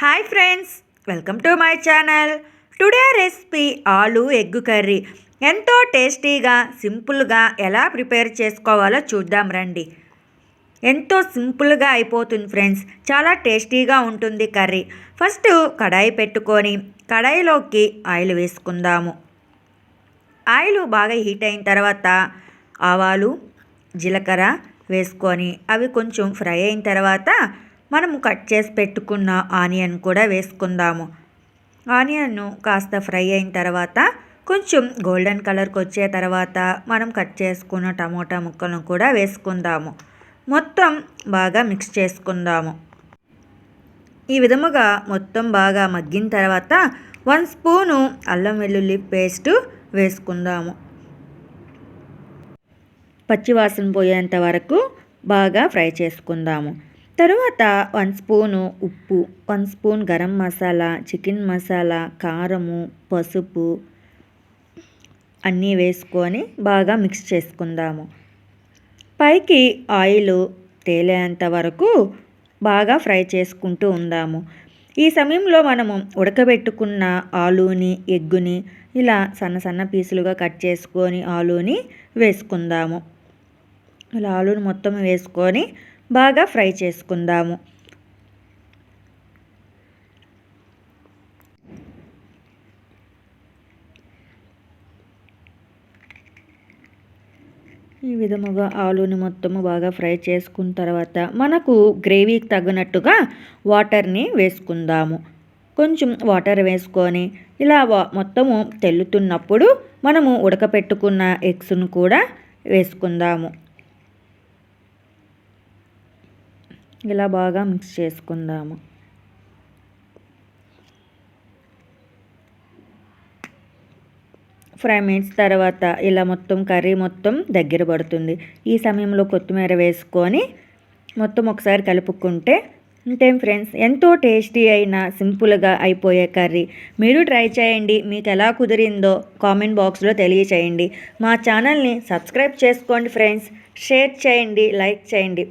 Hi friends, welcome to my channel. Today recipe ఆలు egg curry. ఎంతో టేస్టీగా సింపుల్గా ఎలా ప్రిపేర్ చేసుకోవాలో చూద్దాం రండి. ఎంతో సింపుల్గా అయిపోతుంది ఫ్రెండ్స్, చాలా టేస్టీగా ఉంటుంది కర్రీ. ఫస్ట్ కడాయి పెట్టుకొని కడాయిలోకి ఆయిల్ వేసుకుందాము. ఆయిల్ బాగా హీట్ అయిన తర్వాత ఆవాలు, జీలకర్ర వేసుకొని అవి కొంచెం ఫ్రై అయిన తర్వాత మనము కట్ చేసి పెట్టుకున్న ఆనియన్ కూడా వేసుకుందాము. ఆనియన్ కాస్త ఫ్రై అయిన తర్వాత కొంచెం గోల్డెన్ కలర్కి వచ్చే తర్వాత మనం కట్ చేసుకున్న టమోటా ముక్కలను కూడా వేసుకుందాము. మొత్తం బాగా మిక్స్ చేసుకుందాము. ఈ విధముగా మొత్తం బాగా మగ్గిన తర్వాత 1 స్పూను అల్లం వెల్లుల్లి పేస్ట్ వేసుకుందాము. పచ్చివాసన పోయేంత వరకు బాగా ఫ్రై చేసుకుందాము. తరువాత 1 స్పూను ఉప్పు, 1 స్పూన్ గరం మసాలా, చికెన్ మసాలా, కారము, పసుపు అన్నీ వేసుకొని బాగా మిక్స్ చేసుకుందాము. పైకి ఆయిల్ తేలేంత వరకు బాగా ఫ్రై చేసుకుంటూ ఉందాము. ఈ సమయంలో మనము ఉడకబెట్టుకున్న ఆలూని, ఎగ్గుని ఇలా సన్న సన్న పీసులుగా కట్ చేసుకొని ఆలూని వేసుకుందాము. ఇలా ఆలూని మొత్తం వేసుకొని బాగా ఫ్రై చేసుకుందాము. ఈ విధముగా ఆలూని మొత్తము బాగా ఫ్రై చేసుకున్న తర్వాత మనకు గ్రేవీకి తగినట్టుగా వాటర్ని వేసుకుందాము. కొంచెం వాటర్ వేసుకొని ఇలా మొత్తము తెల్లుతున్నప్పుడు మనము ఉడకపెట్టుకున్న ఎగ్స్ను కూడా వేసుకుందాము. ఇలా బాగా మిక్స్ చేసుకుందాము. ఫైవ్ మినిట్స్ తర్వాత ఇలా మొత్తం కర్రీ మొత్తం దగ్గర పడుతుంది. ఈ సమయంలో కొత్తిమీర వేసుకొని మొత్తం ఒకసారి కలుపుకుంటే అంతే ఫ్రెండ్స్, ఎంతో టేస్టీ అయిన సింపుల్గా అయిపోయే కర్రీ. మీరు ట్రై చేయండి. మీకు ఎలా కుదిరిందో కామెంట్ బాక్స్లో తెలియచేయండి. మా ఛానల్ని సబ్స్క్రైబ్ చేసుకోండి ఫ్రెండ్స్. షేర్ చేయండి, లైక్ చేయండి.